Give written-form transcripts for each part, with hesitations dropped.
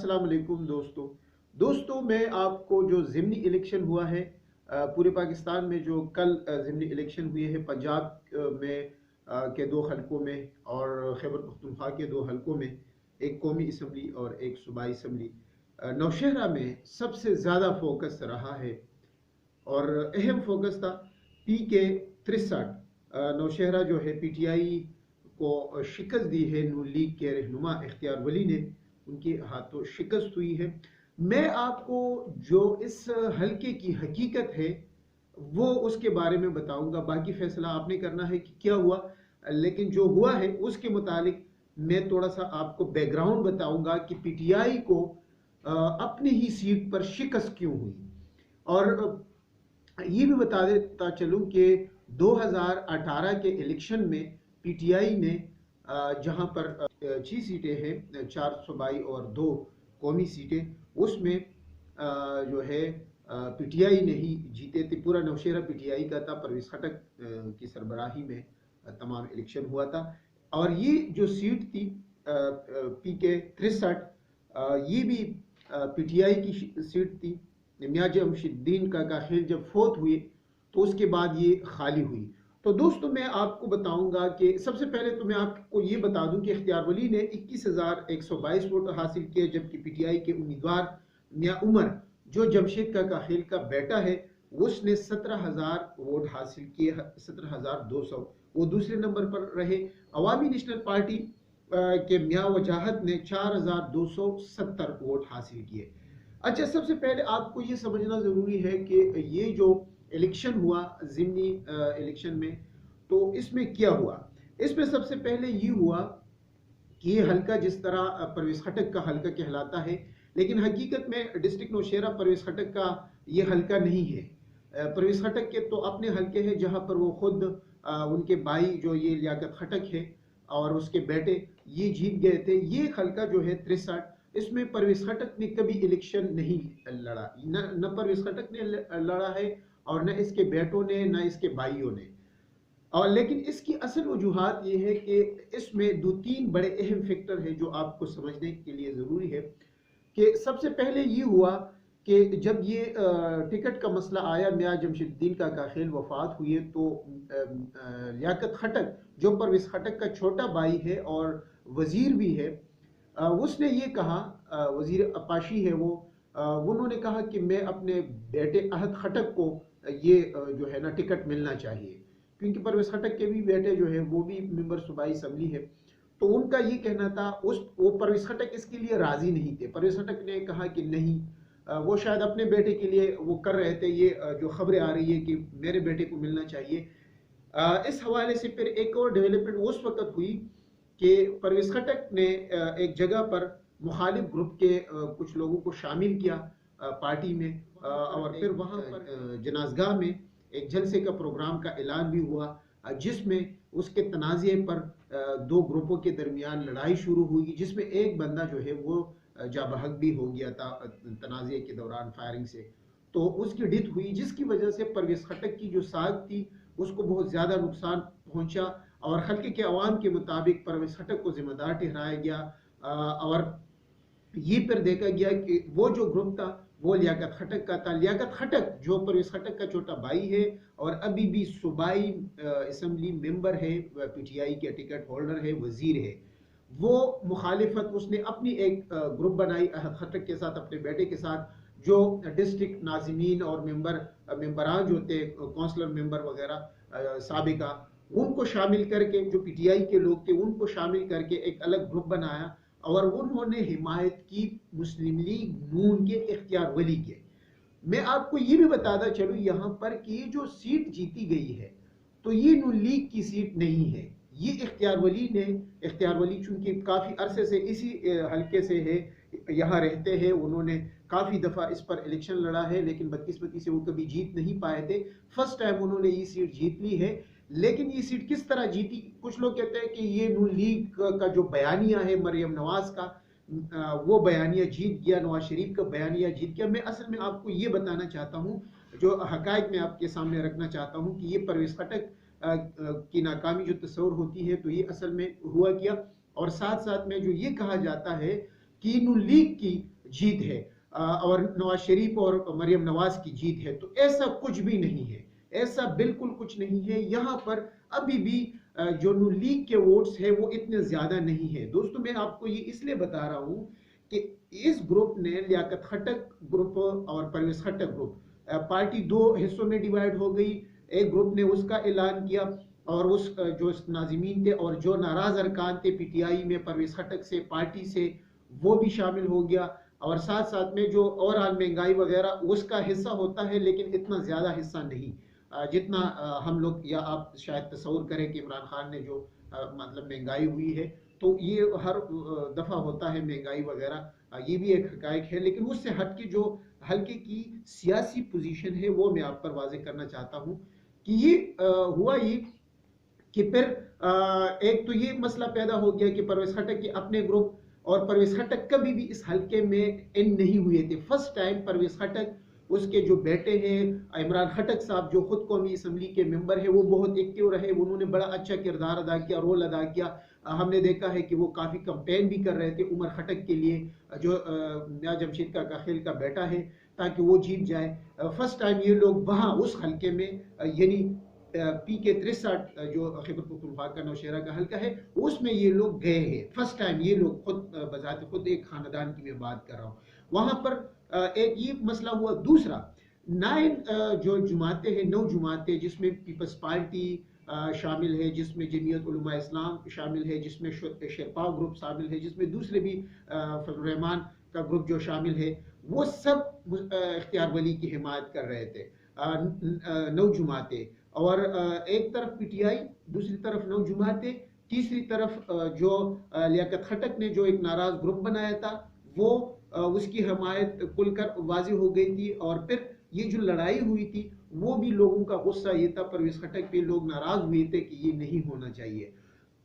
अस्सलाम वालेकुम दोस्तों मैं आपको जो ज़िमनी इलेक्शन हुआ है पूरे पाकिस्तान में, जो कल ज़िमनी इलेक्शन हुए हैं पंजाब में के दो हलकों में और खैबर पख्तूनख्वा के दो हलकों में, एक कौमी असम्बली और एक सूबाई असम्बली, नौशहरा में सबसे ज़्यादा फोकस रहा है और अहम फोकस था PK 63। नौशहरा जो है PTI को शिकस्त दी है नून लीग के रहनुमा इख्तियार वली ने, उनके हाथों शिकस्त हुई है। मैं आपको जो इस हलके की हकीकत है वो उसके बारे में बताऊंगा, बाकी फैसला आपने करना है कि क्या हुआ, लेकिन जो हुआ है उसके मुतालिक मैं थोड़ा सा आपको बैकग्राउंड बताऊंगा कि PTI को अपनी ही सीट पर शिकस्त क्यों हुई। और ये भी बता देता चलूं कि 2018 के इलेक्शन में PTI ने जहां पर 6 सीटें हैं, 4 सूबाई और 2 कौमी सीटें, उसमें जो है PTI ने ही जीते थे। पूरा नौशहरा PTI का था, परवेज़ खटक की सरबराही में तमाम इलेक्शन हुआ था। और ये जो सीट थी PK 63, ये भी PTI की सीट थी। मियां जमशेदुद्दीन का खेल जब फोत हुए तो उसके बाद ये खाली हुई। तो दोस्तों मैं आपको बताऊंगा कि सबसे पहले तो मैं आपको ये बता दूं कि इख्तियार वली ने 21,122 वोट हासिल किए, जबकि PTI के उम्मीदवार मियां उमर जो जमशेद का खेल का बेटा है उसने 17,000 वोट हासिल किए, 17,200, वो दूसरे नंबर पर रहे। अवामी नेशनल पार्टी के मियां वजाहत ने 4,270 वोट हासिल किए। अच्छा, सबसे पहले आपको ये समझना ज़रूरी है कि ये जो इलेक्शन हुआ ज़िमनी इलेक्शन में, तो इसमें क्या हुआ। इसमें सबसे पहले ये हुआ कि ये हल्का जिस तरह परवेज़ खटक का हल्का कहलाता है, लेकिन हकीकत में डिस्ट्रिक्ट नौशहरा परवेज़ खटक का ये हल्का नहीं है। परवेज़ खटक के तो अपने हल्के हैं जहाँ पर वो खुद उनके भाई जो ये लियाकत खटक है और उसके बेटे ये जीत गए थे। ये हल्का जो है 63, इसमें परवेज़ खटक ने कभी इलेक्शन नहीं लड़ा, न परवेज़ खटक ने लड़ा है और न इसके बेटों ने, न इसके भाइयों ने। और लेकिन इसकी असल वजूहात ये है कि इसमें 2-3 बड़े अहम फैक्टर है जो आपको समझने के लिए ज़रूरी है। कि सबसे पहले ये हुआ कि जब ये टिकट का मसला आया, मियां जमशेदुद्दीन का खेल वफात हुई, तो लियाकत खटक जो परवेज़ खटक का छोटा भाई है और वज़ीर भी है, उसने ये कहा, वज़ीर अपाशी है वो, उन्होंने कहा कि मैं अपने बेटे अहद खटक को ये जो है ना टिकट मिलना चाहिए, क्योंकि परवेज़ खटक के भी बेटे जो है वो भी मेंबर सूबाई असम्बली है। तो उनका ये कहना था, वो परवेज़ खटक इसके लिए राजी नहीं थे। परवेज़ खटक ने कहा कि नहीं, वो शायद अपने बेटे के लिए वो कर रहे थे, ये जो खबरें आ रही है कि मेरे बेटे को मिलना चाहिए। इस हवाले से फिर एक और डेवलपमेंट उस वक्त हुई कि परवेज़ खटक ने एक जगह पर मुखालिफ ग्रुप के कुछ लोगों को शामिल किया पार्टी में, और फिर वहाँ पर जनाजगाह में एक जलसे का प्रोग्राम का ऐलान भी हुआ, जिसमें उसके तनाज़े पर 2 ग्रुपों के दरमियान लड़ाई शुरू हुई, जिसमें एक बंदा जो है वो जाबहक भी हो गया था तनाज़े के दौरान फायरिंग से। तो उसकी डेथ हुई, जिसकी वजह से परवेज़ खटक की जो साख थी उसको बहुत ज़्यादा नुकसान पहुंचा और हल्के के अवाम के मुताबिक परवेज़ खटक को जिम्मेदार ठहराया गया। और ये फिर देखा गया कि वो जो ग्रुप था वो लियाकत खटक का था। लियाकत खटक जो परवेज़ खटक का छोटा भाई है और अभी भी सूबाई असम्बली मेंबर है, PTI के टिकट होल्डर है, वजीर है, वो मुखालिफत उसने अपनी एक ग्रुप बनाई अहद खटक के साथ, अपने बेटे के साथ, जो डिस्ट्रिक्ट नाज़िमीन और मेंबरान जो थे, काउंसलर मेंबर वगैरह साबिका, उनको शामिल करके, जो PTI के लोग थे उनको शामिल करके एक अलग ग्रुप बनाया और उन्होंने हिमायत की मुस्लिम लीग नून के इख्तियार वली के। मैं आपको ये भी बताता चलूं यहाँ पर कि ये जो सीट जीती गई है तो ये नून लीग की सीट नहीं है, ये इख्तियार वली चूंकि काफ़ी अरसे से इसी हल्के से है, यहाँ रहते हैं, उन्होंने काफ़ी दफ़ा इस पर इलेक्शन लड़ा है, लेकिन बदकिस्मती से वो कभी जीत नहीं पाए थे। फर्स्ट टाइम उन्होंने ये सीट जीत ली है। लेकिन ये सीट किस तरह जीती, कुछ लोग कहते हैं कि ये नून लीग का जो बयानिया है मरियम नवाज का, वो बयानिया जीत गया, नवाज शरीफ का बयानिया जीत गया। मैं असल में आपको ये बताना चाहता हूँ, जो हकायक मैं आपके सामने रखना चाहता हूँ कि ये परवेज़ खटक की नाकामी जो तस्वर होती है तो ये असल में हुआ क्या। और साथ साथ में जो ये कहा जाता है कि नून लीग की जीत है और नवाज शरीफ और मरियम नवाज की जीत है, तो ऐसा कुछ भी नहीं है, ऐसा बिल्कुल कुछ नहीं है। यहाँ पर अभी भी जो नून लीग के वोट्स है वो इतने ज्यादा नहीं है। दोस्तों मैं आपको ये इसलिए बता रहा हूँ कि इस ग्रुप ने, लियाकत खट्टक ग्रुप और परवेज खट्टक ग्रुप, पार्टी दो हिस्सों में डिवाइड हो गई। एक ग्रुप ने उसका ऐलान किया और उस जो नाजिमीन थे और जो नाराज अरकान थे पीटीआई में परवेज खट्टक से, पार्टी से, वो भी शामिल हो गया। और साथ साथ में जो ओवरऑल महंगाई वगैरह उसका हिस्सा होता है, लेकिन इतना ज्यादा हिस्सा नहीं जितना हम लोग या आप शायद तस्वुर करें कि इमरान खान ने जो मतलब महंगाई हुई है, तो ये हर दफा होता है महंगाई वगैरह, ये भी एक हकायक है। लेकिन उससे हट के जो हल्के की सियासी पोजीशन है वो मैं आप पर वाजे करना चाहता हूँ कि ये हुआ ये कि फिर एक तो ये मसला पैदा हो गया कि परवेज खट्टक के अपने ग्रुप और परवेज खट्टक कभी भी इस हल्के में इन नहीं हुए थे। फर्स्ट टाइम परवेज खट्टक, उसके जो बेटे हैं इमरान खट्टक साहब जो खुद कौमी असम्बली के मेंबर है, वो बहुत एक्टिव रहे, उन्होंने बड़ा अच्छा किरदार अदा किया, रोल अदा किया। हमने देखा है कि वो काफ़ी कंपेन भी कर रहे थे उमर खट्टक के लिए, जो मियां जमशेद का काखिल का बेटा है, ताकि वो जीत जाए। फर्स्ट टाइम ये लोग वहाँ उस हल्के में यानी PK 63 जो खैबर पख्तूनख्वा का नौशहरा का हल्का है, उसमें ये लोग गए हैं। फर्स्ट टाइम ये लोग खुद बजाते खुद, एक खानदान की मैं बात कर रहा हूँ, वहाँ पर एक ये मसला हुआ। दूसरा 9 जो जमातें हैं, 9 जमातें, जिसमें पीपल्स पार्टी शामिल है, जिसमें जमीयत उलमा इस्लाम शामिल है, जिसमें शेरपा ग्रुप शामिल है, जिसमें दूसरे भी फजल रहमान का ग्रुप जो शामिल है, वो सब इख्तियार वली की हिमायत कर रहे थे। 9 जमातें, और एक तरफ पीटीआई, दूसरी तरफ 9 जमातें, तीसरी तरफ जो लियाकत खट्टक ने जो एक नाराज ग्रुप बनाया था, वो उसकी हमायत खुलकर वाज़ेह हो गई थी। और फिर ये जो लड़ाई हुई थी, वो भी लोगों का गुस्सा ये था, परवेज खट्टक पे लोग नाराज हुए थे कि ये नहीं होना चाहिए।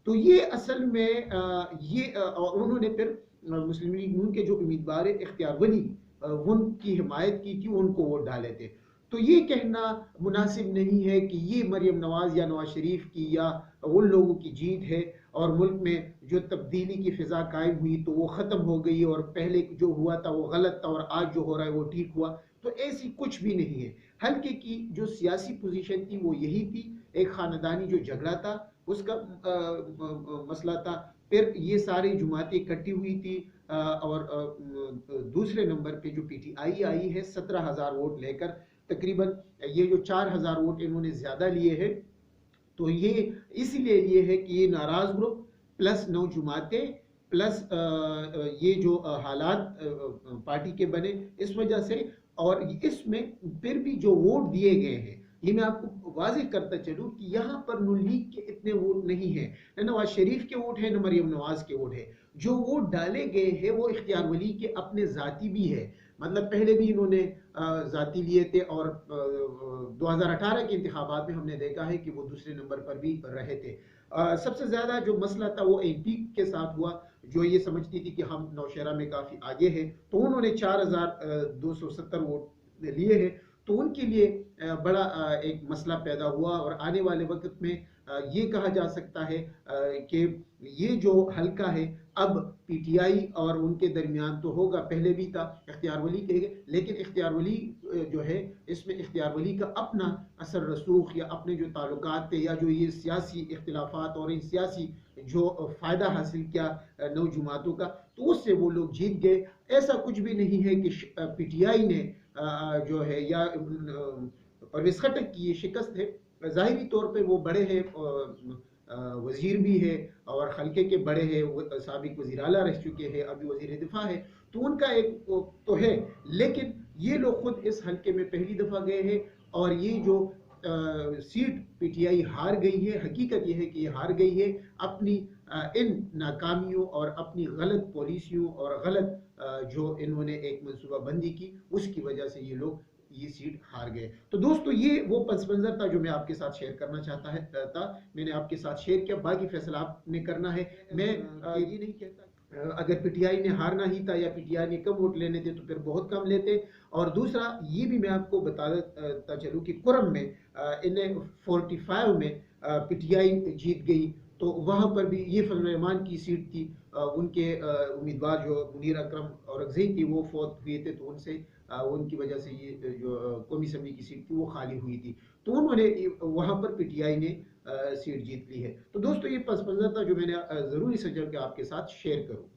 तो ये असल में और उन्होंने फिर मुस्लिम लीग नून के जो उम्मीदवार इख्तियार वली उनकी हिमायत की थी, उनको वोट डाले थे। तो ये कहना मुनासिब नहीं है कि ये मरियम नवाज या नवाज शरीफ की या उन लोगों की जीत है और मुल्क में जो तब्दीली की फिजा कायम हुई तो वो ख़त्म हो गई और पहले जो हुआ था वो गलत था और आज जो हो रहा है वो ठीक हुआ। तो ऐसी कुछ भी नहीं है। हल्के की जो सियासी पोजीशन थी वो यही थी, एक ख़ानदानी जो झगड़ा था उसका मसला था। फिर ये सारी जुमातें इकट्ठी हुई थी और दूसरे नंबर पे जो PTI आई है 17,000 वोट लेकर, तकरीबन ये जो 4,000 वोट इन्होंने ज्यादा लिए हैं, तो ये इसीलिए लिए है कि ये नाराज ग्रुप प्लस 9 जमातें प्लस ये जो हालात पार्टी के बने इस वजह से। और इसमें फिर भी जो वोट दिए गए हैं, ये मैं आपको वाज़ेह करता चलूं कि यहाँ पर नून लीग के इतने वोट नहीं है, न नवाज शरीफ के वोट है न मरियम नवाज के वोट है। जो वोट डाले गए हैं वो इख्तियार वली के अपने जाती भी है, मतलब पहले भी इन्होंने जाती लिए थे और 2018 के इंतखाबात में हमने देखा है कि वो दूसरे नंबर पर भी रहे थे। सबसे ज्यादा जो मसला था वो MP के साथ हुआ, जो ये समझती थी कि हम नौशहरा में काफी आगे हैं, तो उन्होंने 4,270 वोट लिए हैं। तो उनके लिए बड़ा एक मसला पैदा हुआ और आने वाले वक्त में ये कहा जा सकता है कि ये जो हल्का है अब PTI और उनके दरमियान तो होगा, पहले भी था इख्तियार वली के, लेकिन इख्तियार वली जो है इसमें इख्तियार वली का अपना असर रसूख या अपने जो ताल्लुकात थे या जो ये सियासी इख्तिलाफात और इन सियासी जो फ़ायदा हासिल किया 9 जमातों का, तो उससे वो लोग जीत गए। ऐसा कुछ भी नहीं है कि PTI ने जो है या परवेज खट्टक की ये शिकस्त है। ज़ाहिरी तौर पे वो बड़े हैं, वजीर भी है और हल्के के बड़े हैं, वो साबिक वजीर आला रह चुके हैं, अभी वजीर दिफा है, तो उनका एक तो है। लेकिन ये लोग खुद इस हल्के में पहली दफ़ा गए हैं और ये जो सीट PTI हार गई है, हकीकत ये है कि ये हार गई है अपनी इन नाकामियों और अपनी गलत पॉलिसियों और गलत जो इन्होंने एक मनसूबाबंदी की, उसकी वजह से ये लोग ये सीट हार गए। तो दोस्तों ये वो पस मंजर था जो मैं आपके साथ शेयर करना चाहता था, मैंने आपके साथ शेयर किया, बाकी फैसला आपने करना है। मैं ये नहीं कहता अगर PTI ने हारना ही था या PTI ने कम वोट लेने थे तो फिर बहुत कम लेते। और दूसरा ये भी मैं आपको बताता चलूँ कि कुरम में इन्हें 45 में PTI जीत गई, تو وہاں پر بھی یہ فضل الرحمان کی سیٹ تھی، ان کے امیدوار جو منیر اکرم اورکزئی تھی وہ فوت ہوئے تھے، تو ان کی وجہ سے یہ جو قومی اسمبلی کی سیٹ تھی وہ خالی ہوئی تھی، تو انہوں نے وہاں پر پی ٹی آئی نے سیٹ جیت لی ہے۔ تو دوستو یہ پس منظر تھا جو میں نے ضروری سمجھا کہ آپ کے ساتھ شیئر کروں۔